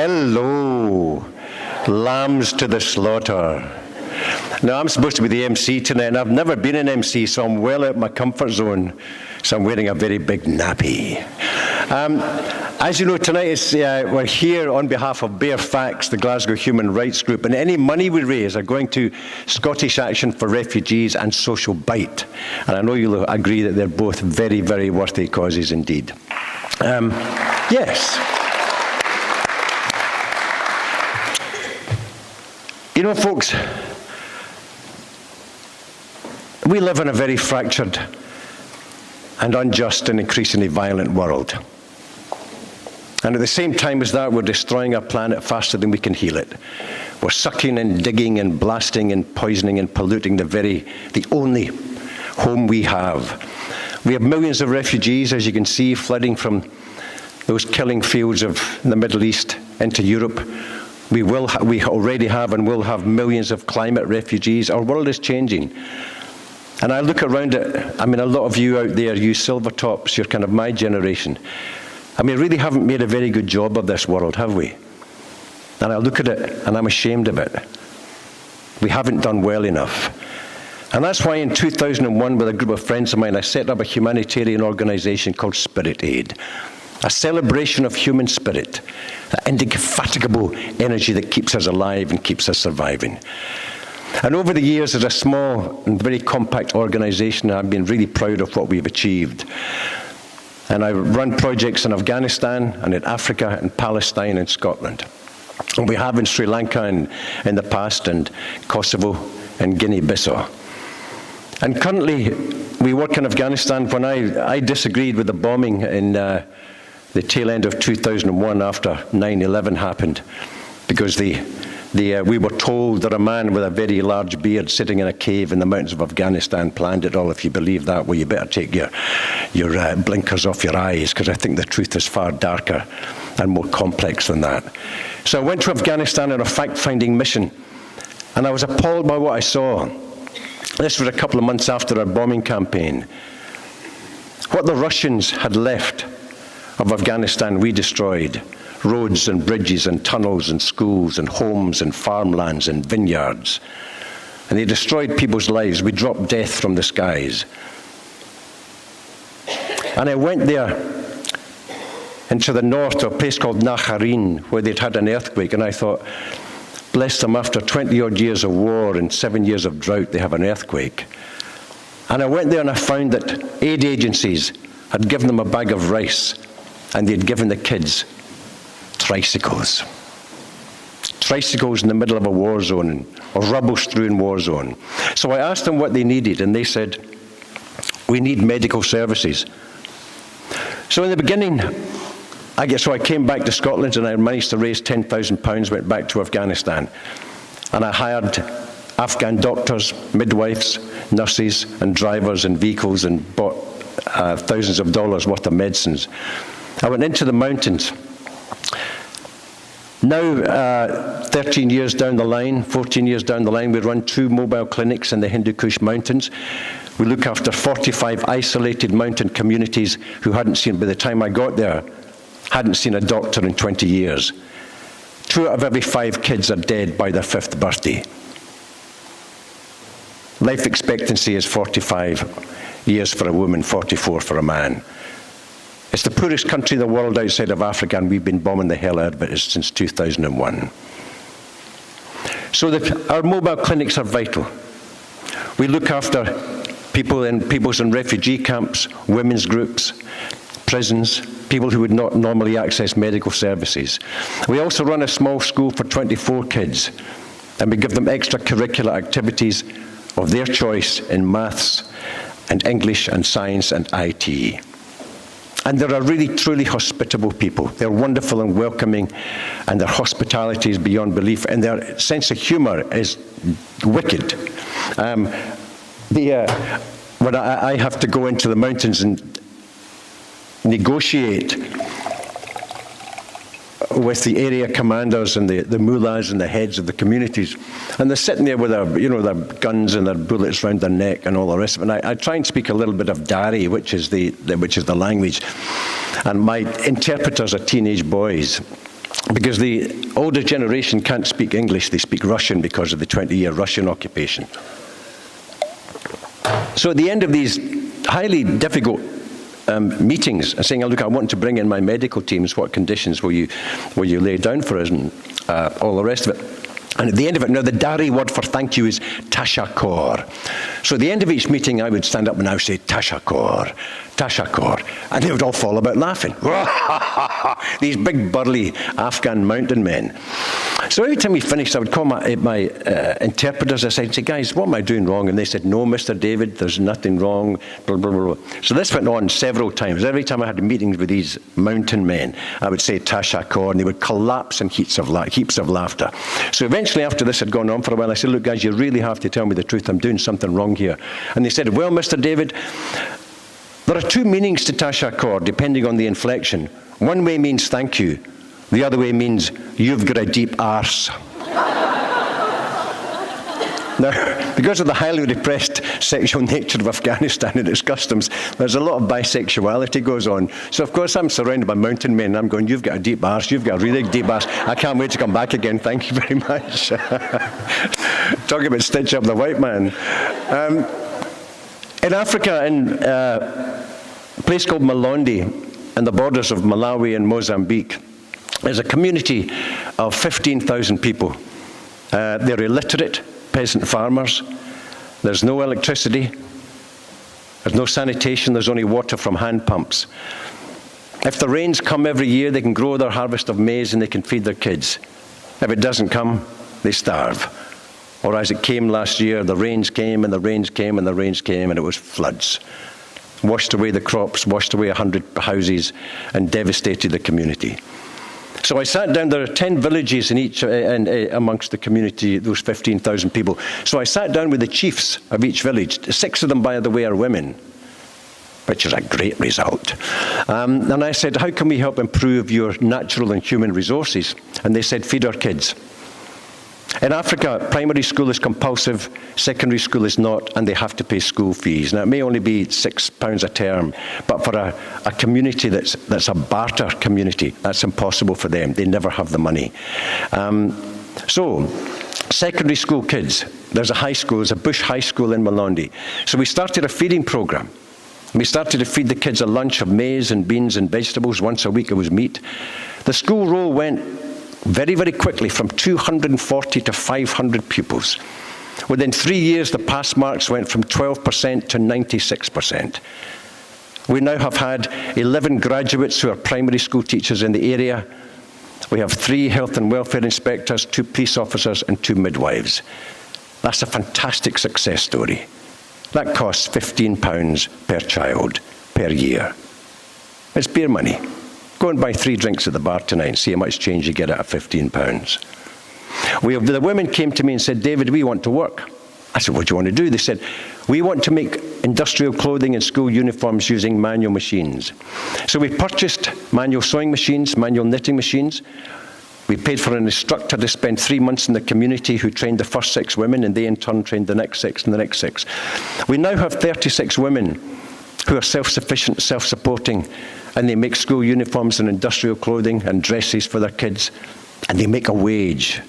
Hello, lambs to the slaughter. Now, I'm supposed to be the MC tonight, and I've never been an MC, so I'm well out of my comfort zone. So I'm wearing a very big nappy. As you know, tonight we're here on behalf of Bare Facts, the Glasgow Human Rights Group, and any money we raise are going to Scottish Action for Refugees and Social Bite. And I know you'll agree that they're both very, very worthy causes indeed. Yes. You know, folks, we live in a very fractured and unjust and increasingly violent world. And at the same time as that, we're destroying our planet faster than we can heal it. We're sucking and digging and blasting and poisoning and polluting the only home we have. We have millions of refugees, as you can see, flooding from those killing fields of the Middle East into Europe. We already have and will have millions of climate refugees. Our world is changing. And I look around it, I mean, a lot of you out there, you silver tops, you're kind of my generation. I mean, we really haven't made a very good job of this world, have we? And I look at it, and I'm ashamed of it. We haven't done well enough. And that's why in 2001, with a group of friends of mine, I set up a humanitarian organization called Spirit Aid, a celebration of human spirit, that indefatigable energy that keeps us alive and keeps us surviving. And over the years, as a small and very compact organization, I've been really proud of what we've achieved. And I run projects in Afghanistan and in Africa and Palestine and Scotland. And we have in Sri Lanka and in the past, and Kosovo and Guinea-Bissau. And currently, we work in Afghanistan. When I disagreed with the bombing in the tail end of 2001 after 9/11 happened, because we were told that a man with a very large beard sitting in a cave in the mountains of Afghanistan planned it all. If you believe that, well, you better take your blinkers off your eyes, because I think the truth is far darker and more complex than that. So I went to Afghanistan on a fact-finding mission, and I was appalled by what I saw. This was a couple of months after our bombing campaign. What the Russians had left of Afghanistan, we destroyed. Roads and bridges and tunnels and schools and homes and farmlands and vineyards. And they destroyed people's lives. We dropped death from the skies. And I went there into the north to a place called Nakharin, where they'd had an earthquake, and I thought, bless them, after 20-odd years of war and 7 years of drought, they have an earthquake. And I went there and I found that aid agencies had given them a bag of rice, and they'd given the kids tricycles. Tricycles in the middle of a war zone, a rubble-strewn war zone. So I asked them what they needed, and they said, we need medical services. So in the beginning, I came back to Scotland, and I managed to raise £10,000, went back to Afghanistan. And I hired Afghan doctors, midwives, nurses, and drivers and vehicles, and bought thousands of dollars worth of medicines. I went into the mountains. Now, 13 years down the line, 14 years down the line, we run 2 mobile clinics in the Hindu Kush Mountains. We look after 45 isolated mountain communities who hadn't seen, by the time I got there, hadn't seen a doctor in 20 years. 2 out of every 5 kids are dead by their 5th birthday. Life expectancy is 45 years for a woman, 44 for a man. It's the poorest country in the world outside of Africa, and we've been bombing the hell out of it since 2001. So our mobile clinics are vital. We look after people in refugee camps, women's groups, prisons, people who would not normally access medical services. We also run a small school for 24 kids, and we give them extracurricular activities of their choice in maths and English and science and IT. And they're a really, truly hospitable people. They're wonderful and welcoming, and their hospitality is beyond belief, and their sense of humor is wicked. When I have to go into the mountains and negotiate with the area commanders and the mullahs and the heads of the communities, and they're sitting there with their guns and their bullets around their neck and all the rest of it. And I try and speak a little bit of Dari, which is the language, and my interpreters are teenage boys. because the older generation can't speak English, they speak Russian because of the 20-year Russian occupation. So at the end of these highly difficult meetings, and saying, oh, look, I want to bring in my medical teams, what conditions will you lay down for us, and all the rest of it. And at the end of it, now the Dari word for thank you is tashakor. So at the end of each meeting, I would stand up and I would say, tashakor, tashakor. And they would all fall about laughing. These big, burly Afghan mountain men. So every time we finished, I would call my interpreters aside and say, guys, what am I doing wrong? And they said, no, Mr. David, there's nothing wrong, blah, blah, blah. So this went on several times. Every time I had meetings with these mountain men, I would say tashakor, and they would collapse in heaps of laughter. So eventually, after this had gone on for a while, I said, look, guys, you really have to tell me the truth. I'm doing something wrong here. And they said, well, Mr. David, there are two meanings to tashakor, depending on the inflection. One way means thank you. The other way means you've got a deep arse. Now, because of the highly repressed sexual nature of Afghanistan and its customs, there's a lot of bisexuality goes on. So, of course, I'm surrounded by mountain men, and I'm going, you've got a deep arse, you've got a really deep arse. I can't wait to come back again, thank you very much. Talking about stitch up the white man. In Africa, in a place called Malondi, on the borders of Malawi and Mozambique, there's a community of 15,000 people. They're illiterate peasant farmers. There's no electricity. There's no sanitation. There's only water from hand pumps. If the rains come every year, they can grow their harvest of maize and they can feed their kids. If it doesn't come, they starve. Or as it came last year, the rains came and the rains came and the rains came, and it was floods. Washed away the crops, washed away 100 houses, and devastated the community. So I sat down. There are 10 villages in each, amongst the community, those 15,000 people. So I sat down with the chiefs of each village. 6 of them, by the way, are women, which is a great result. And I said, how can we help improve your natural and human resources? And they said, feed our kids. In Africa, primary school is compulsive, secondary school is not, and they have to pay school fees. Now, it may only be £6 a term, but for a community that's a barter community, that's impossible for them. They never have the money. So, secondary school kids, there's a bush high school in Malondi. So we started a feeding program. We started to feed the kids a lunch of maize and beans and vegetables. Once a week it was meat. The school roll went very, very quickly from 240 to 500 pupils. Within 3 years, the pass marks went from 12% to 96%. We now have had 11 graduates who are primary school teachers in the area. We have 3 health and welfare inspectors, 2 police officers, and 2 midwives. That's a fantastic success story. That costs £15 per child per year. It's beer money. Go and buy 3 drinks at the bar tonight and see how much change you get out of £15. The women came to me and said, David, we want to work. I said, what do you want to do? They said, we want to make industrial clothing and school uniforms using manual machines. So we purchased manual sewing machines, manual knitting machines. We paid for an instructor to spend 3 months in the community who trained the first 6 women, and they in turn trained the next 6 and the next 6. We now have 36 women who are self-sufficient, self-supporting, and they make school uniforms and industrial clothing and dresses for their kids, and they make a wage.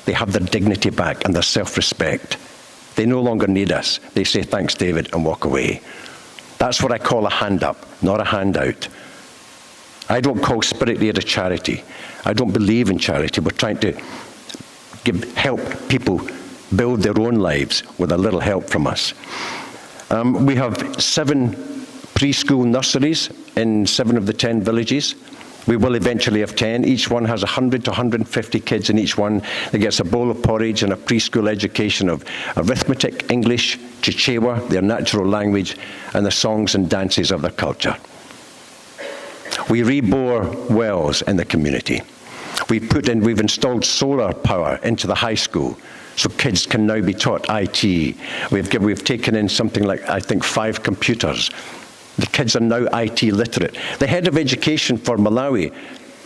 They have their dignity back and their self-respect. They no longer need us. They say, thanks, David, and walk away. That's what I call a hand up, not a handout. I don't call Spirit Aid a charity. I don't believe in charity. We're trying to help people build their own lives with a little help from us. We have 7 preschool nurseries in 7 of the 10 villages. We will eventually have 10. Each one has 100 to 150 kids in each one that gets a bowl of porridge and a preschool education of arithmetic, English, Chichewa, their natural language, and the songs and dances of their culture. We rebore wells in the community. We've installed solar power into the high school, so kids can now be taught IT. We've taken in something like, I think, 5 computers. The kids are now IT literate. The head of education for Malawi,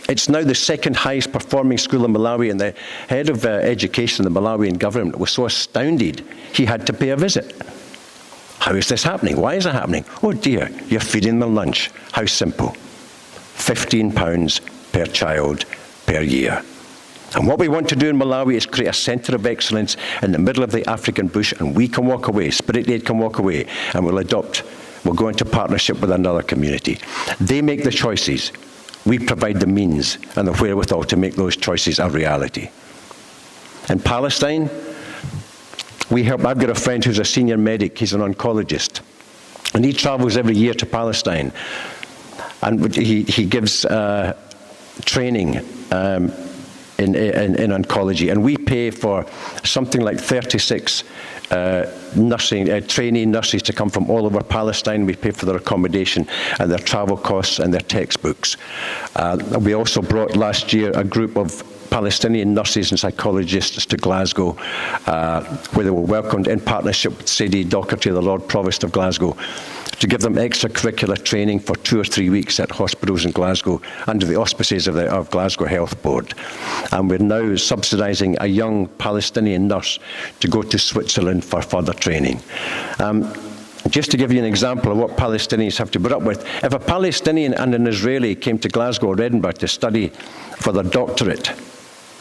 it's now the 2nd highest performing school in Malawi, and the head of education in the Malawian government was so astounded he had to pay a visit. How is this happening? Why is it happening? Oh dear, you're feeding them lunch. How simple. £15 per child per year. And what we want to do in Malawi is create a centre of excellence in the middle of the African bush, and we can walk away, Spirit Aid can walk away, and we'll go into partnership with another community. They make the choices. We provide the means and the wherewithal to make those choices a reality. In Palestine, I've got a friend who's a senior medic, he's an oncologist, and he travels every year to Palestine, and he gives training in oncology, and we pay for something like 36 trainee nurses to come from all over Palestine. We pay for their accommodation and their travel costs and their textbooks. We also brought last year a group of Palestinian nurses and psychologists to Glasgow, where they were welcomed in partnership with Sadie Docherty, the Lord Provost of Glasgow, to give them extracurricular training for 2 or 3 weeks at hospitals in Glasgow under the auspices of Glasgow Health Board. And we're now subsidising a young Palestinian nurse to go to Switzerland for further training. Just to give you an example of what Palestinians have to put up with, if a Palestinian and an Israeli came to Glasgow or Edinburgh to study for their doctorate,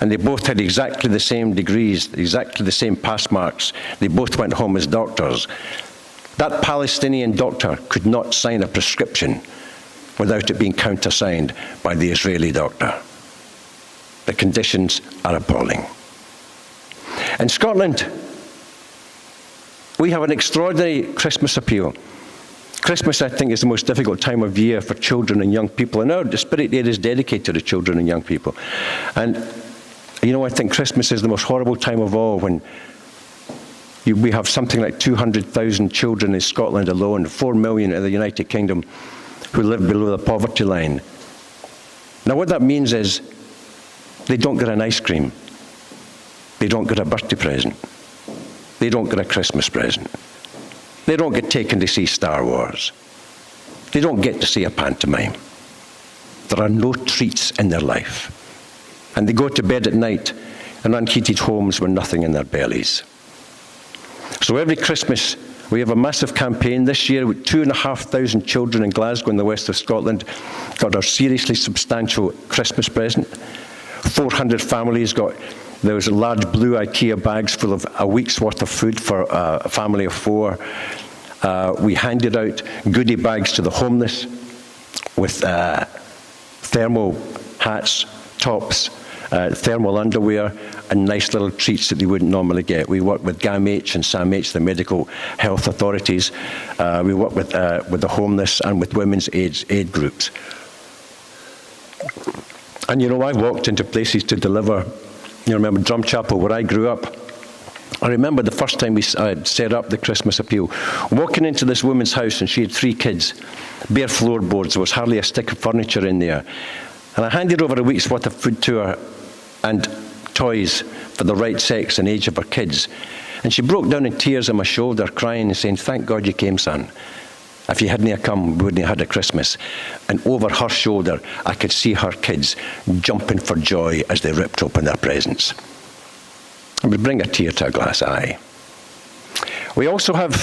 and they both had exactly the same degrees, exactly the same pass marks, they both went home as doctors, that Palestinian doctor could not sign a prescription without it being countersigned by the Israeli doctor. The conditions are appalling. In Scotland, we have an extraordinary Christmas appeal. Christmas, I think, is the most difficult time of year for children and young people, and our Spirit Aid is dedicated to children and young people. And, I think Christmas is the most horrible time of all, when we have something like 200,000 children in Scotland alone, 4 million in the United Kingdom, who live below the poverty line. Now, what that means is they don't get an ice cream. They don't get a birthday present. They don't get a Christmas present. They don't get taken to see Star Wars. They don't get to see a pantomime. There are no treats in their life. And they go to bed at night in unheated homes with nothing in their bellies. So every Christmas, we have a massive campaign. This year, with 2,500 children in Glasgow in the west of Scotland got a seriously substantial Christmas present. 400 families got those large blue IKEA bags full of a week's worth of food for a family of 4. We handed out goodie bags to the homeless with thermal hats, tops, thermal underwear, and nice little treats that they wouldn't normally get. We work with GAMH and SAMH, the medical health authorities. We work with the homeless and with women's aid groups. And I've walked into places to deliver. Remember Drumchapel, where I grew up. I remember the first time I had set up the Christmas appeal, walking into this woman's house, and she had 3 kids, bare floorboards, there was hardly a stick of furniture in there. And I handed over a week's worth of food to her and toys for the right sex and age of her kids. And she broke down in tears on my shoulder, crying and saying, "Thank God you came, son. If you hadn't come, we wouldn't have had a Christmas." And over her shoulder, I could see her kids jumping for joy as they ripped open their presents. It would bring a tear to a glass eye. We also have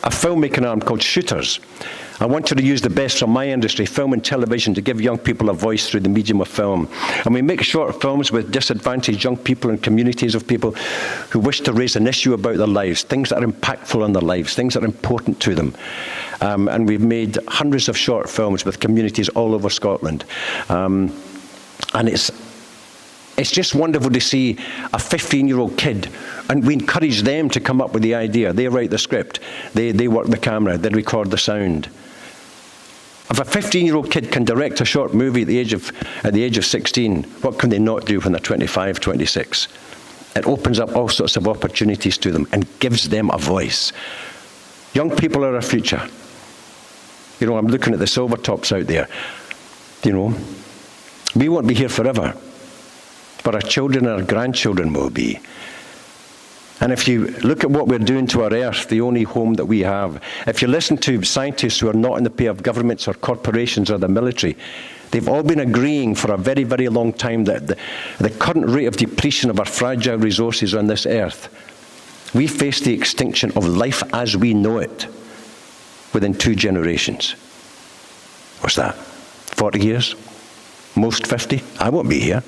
a filmmaking arm called Shooters. I wanted to use the best from my industry, film and television, to give young people a voice through the medium of film. And we make short films with disadvantaged young people and communities of people who wish to raise an issue about their lives, things that are impactful on their lives, things that are important to them. And we've made hundreds of short films with communities all over Scotland. And it's just wonderful to see a 15-year-old kid, and we encourage them to come up with the idea. They write the script, they work the camera, they record the sound. If a 15-year-old kid can direct a short movie at the age of 16, what can they not do when they're 25, 26? It opens up all sorts of opportunities to them and gives them a voice. Young people are our future. I'm looking at the silver tops out there. We won't be here forever, but our children and our grandchildren will be. And if you look at what we're doing to our earth, the only home that we have, if you listen to scientists who are not in the pay of governments or corporations or the military, they've all been agreeing for a very, very long time that the current rate of depletion of our fragile resources on this earth, we face the extinction of life as we know it within 2 generations. What's that? 40 years? Most 50? I won't be here.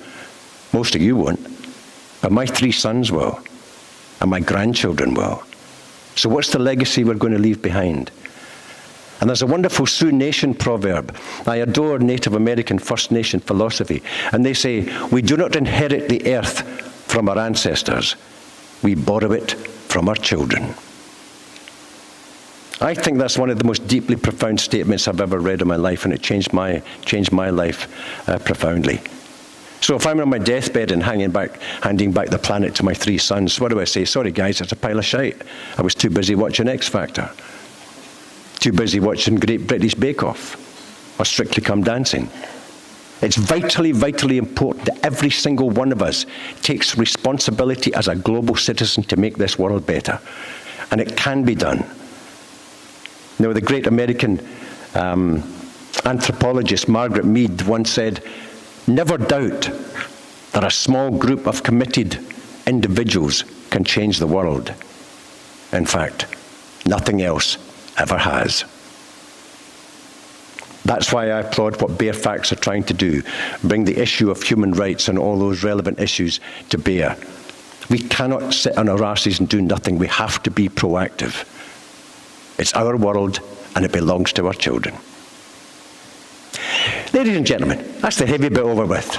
Most of you won't. But my 3 sons will. And my grandchildren will. So what's the legacy we're going to leave behind? And there's a wonderful Sioux Nation proverb. I adore Native American First Nation philosophy. And they say, we do not inherit the earth from our ancestors. We borrow it from our children. I think that's one of the most deeply profound statements I've ever read in my life, and it changed my life profoundly. So if I'm on my deathbed and handing back the planet to my 3 sons, what do I say? Sorry guys, it's a pile of shite. I was too busy watching X Factor. Too busy watching Great British Bake Off or Strictly Come Dancing. It's vitally, vitally important that every single one of us takes responsibility as a global citizen to make this world better. And it can be done. You know, the great American anthropologist Margaret Mead once said, never doubt that a small group of committed individuals can change the world. In fact, nothing else ever has. That's why I applaud what Bare Facts are trying to do, bring the issue of human rights and all those relevant issues to bear. We cannot sit on our asses and do nothing. We have to be proactive. It's our world, and it belongs to our children. Ladies and gentlemen, that's the heavy bit over with.